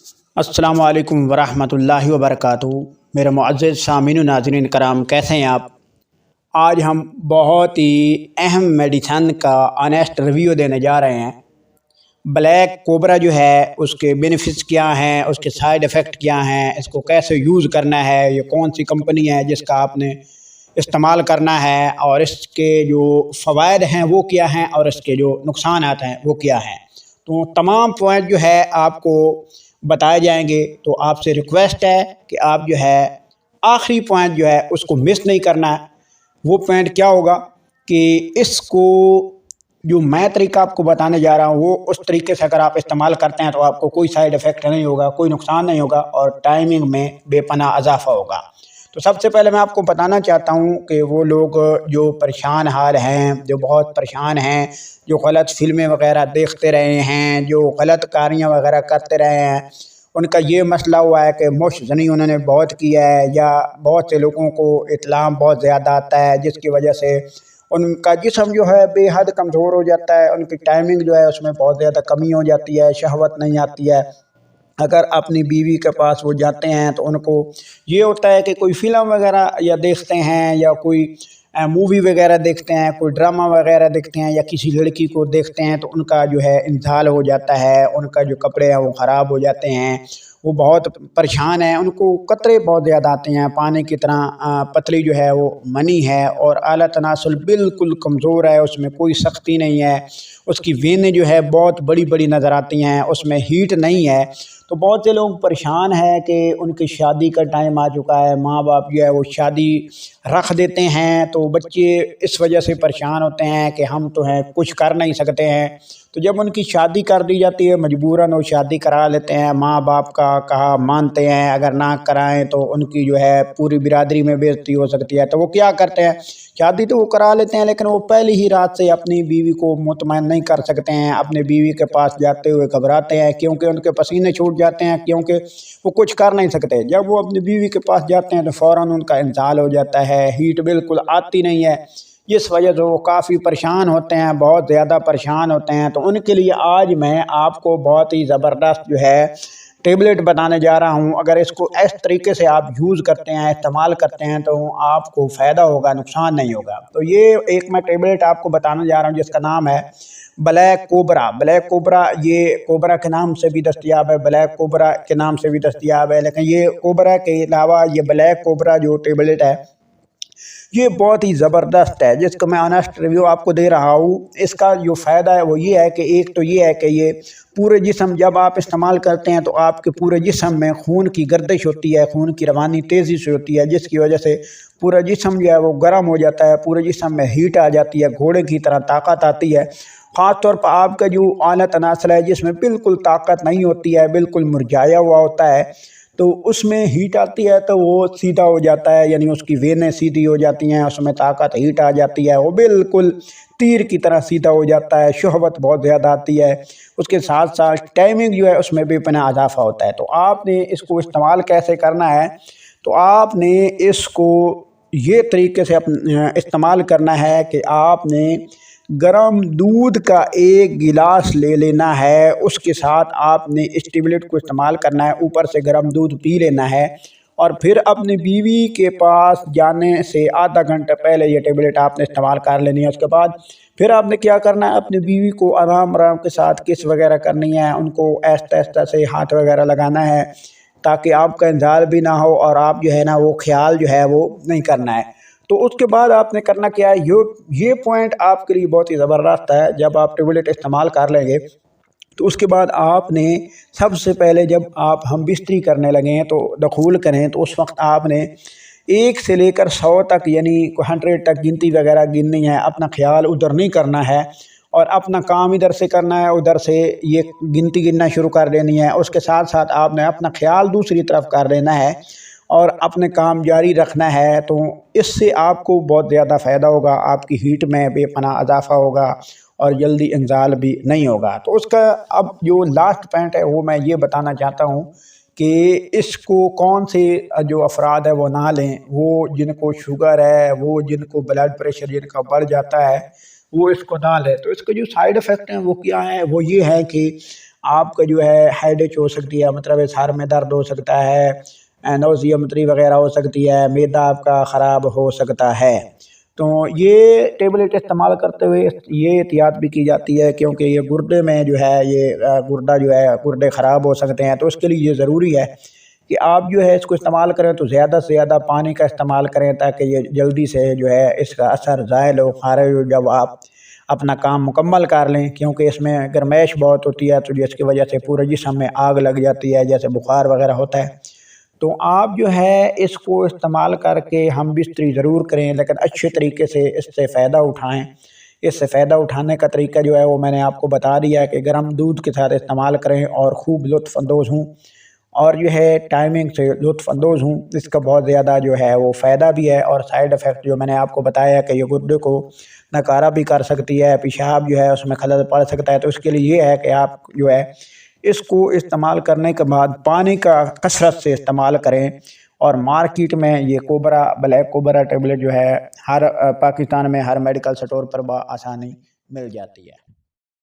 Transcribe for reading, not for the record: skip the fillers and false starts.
السلام علیکم ورحمۃ اللہ وبرکاتہ۔ میرے معزز سامعین و ناظرین کرام، کیسے ہیں آپ؟ آج ہم بہت ہی اہم میڈیسن کا آنیسٹ ریویو دینے جا رہے ہیں۔ بلیک کوبرا جو ہے اس کے بینیفٹس کیا ہیں، اس کے سائیڈ ایفیکٹ کیا ہیں، اس کو کیسے یوز کرنا ہے، یہ کون سی کمپنی ہے جس کا آپ نے استعمال کرنا ہے، اور اس کے جو فوائد ہیں وہ کیا ہیں، اور اس کے جو نقصانات ہیں وہ کیا ہیں۔ تو تمام پوائنٹ جو ہے آپ کو بتائے جائیں گے، تو آپ سے ریکویسٹ ہے کہ آپ جو ہے آخری پوائنٹ جو ہے اس کو مس نہیں کرنا ہے۔ وہ پوائنٹ کیا ہوگا کہ اس کو جو میں طریقہ آپ کو بتانے جا رہا ہوں وہ اس طریقے سے اگر آپ استعمال کرتے ہیں تو آپ کو کوئی سائیڈ ایفیکٹ نہیں ہوگا، کوئی نقصان نہیں ہوگا، اور ٹائمنگ میں بے پناہ اضافہ ہوگا۔ تو سب سے پہلے میں آپ کو بتانا چاہتا ہوں کہ وہ لوگ جو پریشان حال ہیں، جو بہت پریشان ہیں، جو غلط فلمیں وغیرہ دیکھتے رہے ہیں، جو غلط کاریاں وغیرہ کرتے رہے ہیں، ان کا یہ مسئلہ ہوا ہے کہ مش زنی انہوں نے بہت کیا ہے، یا بہت سے لوگوں کو اطلام بہت زیادہ آتا ہے جس کی وجہ سے ان کا جسم جو ہے بے حد کمزور ہو جاتا ہے، ان کی ٹائمنگ جو ہے اس میں بہت زیادہ کمی ہو جاتی ہے، شہوت نہیں آتی ہے۔ اگر اپنی بیوی کے پاس وہ جاتے ہیں تو ان کو یہ ہوتا ہے کہ کوئی فلم وغیرہ یا دیکھتے ہیں، یا کوئی مووی وغیرہ دیکھتے ہیں، کوئی ڈرامہ وغیرہ دیکھتے ہیں، یا کسی لڑکی کو دیکھتے ہیں، تو ان کا جو ہے انزال ہو جاتا ہے، ان کا جو کپڑے ہیں وہ خراب ہو جاتے ہیں، وہ بہت پریشان ہیں، ان کو قطرے بہت زیادہ آتے ہیں، پانی کی طرح پتلی جو ہے وہ منی ہے، اور اعلیٰ تناسل بالکل کمزور ہے، اس میں کوئی سختی نہیں ہے، اس کی وینیں جو ہے بہت بڑی بڑی نظر آتی ہیں، اس میں ہیٹ نہیں ہے۔ تو بہت سے لوگ پریشان ہیں کہ ان کی شادی کا ٹائم آ چکا ہے، ماں باپ جو ہے وہ شادی رکھ دیتے ہیں، تو بچے اس وجہ سے پریشان ہوتے ہیں کہ ہم تو ہیں کچھ کر نہیں سکتے ہیں۔ تو جب ان کی شادی کر دی جاتی ہے، مجبوراً وہ شادی کرا لیتے ہیں، ماں باپ کا کہا مانتے ہیں، اگر نہ کرائیں تو ان کی جو ہے پوری برادری میں بے عزتی ہو سکتی ہے، تو وہ کیا کرتے ہیں، شادی تو وہ کرا لیتے ہیں، لیکن وہ پہلی ہی رات سے اپنی بیوی کو مطمئن نہیں کر سکتے ہیں، اپنی بیوی کے پاس جاتے ہوئے گھبراتے ہیں، کیونکہ ان کے پسینے چھوٹ جاتے ہیں، کیونکہ وہ کچھ کر نہیں سکتے۔ جب وہ اپنی بیوی کے پاس جاتے ہیں تو فوراً ان کا انزال ہو جاتا ہے، ہیٹ بالکل آتی نہیں ہے، اس وجہ سے وہ کافی پریشان ہوتے ہیں، بہت زیادہ پریشان ہوتے ہیں۔ تو ان کے لیے آج میں آپ کو بہت ہی زبردست جو ہے ٹیبلٹ بتانے جا رہا ہوں۔ اگر اس کو اس طریقے سے آپ یوز کرتے ہیں، استعمال کرتے ہیں، تو آپ کو فائدہ ہوگا، نقصان نہیں ہوگا۔ تو یہ ایک میں ٹیبلٹ آپ کو بتانے جا رہا ہوں جس کا نام ہے بلیک کوبرا۔ بلیک کوبرا یہ کوبرا کے نام سے بھی دستیاب ہے، بلیک کوبرا کے نام سے بھی دستیاب ہے، لیکن یہ کوبرا کے علاوہ یہ بلیک کوبرا جو ٹیبلٹ ہے یہ بہت ہی زبردست ہے، جس کو میں آنیسٹ ریویو آپ کو دے رہا ہوں۔ اس کا جو فائدہ ہے وہ یہ ہے کہ ایک تو یہ ہے کہ یہ پورے جسم جب آپ استعمال کرتے ہیں تو آپ کے پورے جسم میں خون کی گردش ہوتی ہے، خون کی روانی تیزی سے ہوتی ہے، جس کی وجہ سے پورا جسم جو ہے وہ گرم ہو جاتا ہے، پورے جسم میں ہیٹ آ جاتی ہے، گھوڑے کی طرح طاقت آتی ہے۔ خاص طور پر آپ کا جو اعلیٰ تناسل ہے جس میں بالکل طاقت نہیں ہوتی ہے، بالکل مرجھایا ہوا ہوتا ہے، تو اس میں ہیٹ آتی ہے تو وہ سیدھا ہو جاتا ہے، یعنی اس کی وینیں سیدھی ہو جاتی ہیں، اس میں طاقت ہیٹ آ جاتی ہے، وہ بالکل تیر کی طرح سیدھا ہو جاتا ہے، شہوت بہت زیادہ آتی ہے، اس کے ساتھ ساتھ ٹائمنگ جو ہے اس میں بے پناہ اضافہ ہوتا ہے۔ تو آپ نے اس کو استعمال کیسے کرنا ہے، تو آپ نے اس کو یہ طریقے سے استعمال کرنا ہے کہ آپ نے گرم دودھ کا ایک گلاس لے لینا ہے، اس کے ساتھ آپ نے اس ٹیبلٹ کو استعمال کرنا ہے، اوپر سے گرم دودھ پی لینا ہے، اور پھر اپنی بیوی کے پاس جانے سے آدھا گھنٹہ پہلے یہ ٹیبلٹ آپ نے استعمال کر لینی ہے۔ اس کے بعد پھر آپ نے کیا کرنا ہے، اپنی بیوی کو آرام آرام کے ساتھ کس وغیرہ کرنی ہے، ان کو آہستہ آہستہ سے ہاتھ وغیرہ لگانا ہے، تاکہ آپ کا انزال بھی نہ ہو، اور آپ جو ہے نا وہ خیال جو ہے وہ نہیں کرنا ہے۔ تو اس کے بعد آپ نے کرنا کیا ہے، یہ پوائنٹ آپ کے لیے بہت ہی زبردست ہے۔ جب آپ ٹیبلٹ استعمال کر لیں گے تو اس کے بعد آپ نے سب سے پہلے جب ہم بستری کرنے لگیں تو دخول کریں، تو اس وقت آپ نے 1 سے لے کر 100 تک، یعنی 100 تک گنتی وغیرہ گننی ہے، اپنا خیال ادھر نہیں کرنا ہے، اور اپنا کام ادھر سے کرنا ہے، ادھر سے یہ گنتی گننا شروع کر دینی ہے۔ اس کے ساتھ ساتھ آپ نے اپنا خیال دوسری طرف کر دینا ہے اور اپنے کام جاری رکھنا ہے۔ تو اس سے آپ کو بہت زیادہ فائدہ ہوگا، آپ کی ہیٹ میں بے پناہ اضافہ ہوگا، اور جلدی انزال بھی نہیں ہوگا۔ تو اس کا اب جو لاسٹ پوائنٹ ہے وہ میں یہ بتانا چاہتا ہوں کہ اس کو کون سے جو افراد ہے وہ نہ لیں، وہ جن کو شوگر ہے، وہ جن کو بلڈ پریشر جن کا بڑھ جاتا ہے، وہ اس کو نہ لیں۔ تو اس کے جو سائیڈ ایفیکٹ ہیں وہ کیا ہیں، وہ یہ ہے کہ آپ کا جو ہے ہیڈیک ہو سکتی ہے، مطلب سر میں درد ہو سکتا ہے، نوزیمتری وغیرہ ہو سکتی ہے، معدہ آپ کا خراب ہو سکتا ہے۔ تو یہ ٹیبلٹ استعمال کرتے ہوئے یہ احتیاط بھی کی جاتی ہے، کیونکہ یہ گردے میں جو ہے یہ گردہ جو ہے گردے خراب ہو سکتے ہیں، تو اس کے لیے یہ ضروری ہے کہ آپ جو ہے اس کو استعمال کریں تو زیادہ سے زیادہ پانی کا استعمال کریں، تاکہ یہ جلدی سے جو ہے اس کا اثر زائل ہو، خارج ہو جب آپ اپنا کام مکمل کر لیں، کیونکہ اس میں گرمائش بہت ہوتی ہے تو جس کی وجہ سے پورے جسم میں آگ لگ جاتی ہے، جیسے بخار وغیرہ ہوتا ہے۔ تو آپ جو ہے اس کو استعمال کر کے ہم بستری ضرور کریں، لیکن اچھے طریقے سے اس سے فائدہ اٹھائیں۔ اس سے فائدہ اٹھانے کا طریقہ جو ہے وہ میں نے آپ کو بتا دیا ہے کہ گرم دودھ کے ساتھ استعمال کریں اور خوب لطف اندوز ہوں، اور جو ہے ٹائمنگ سے لطف اندوز ہوں۔ اس کا بہت زیادہ جو ہے وہ فائدہ بھی ہے، اور سائیڈ ایفیکٹ جو میں نے آپ کو بتایا کہ یہ گردے کو ناکارہ بھی کر سکتی ہے، پیشاب جو ہے اس میں خلل پڑ سکتا ہے۔ تو اس کے لیے یہ ہے کہ آپ جو ہے اس کو استعمال کرنے کے بعد پانی کا کثرت سے استعمال کریں، اور مارکیٹ میں یہ کوبرا بلیک کوبرا ٹیبلٹ جو ہے ہر پاکستان میں ہر میڈیکل سٹور پر بآسانی مل جاتی ہے۔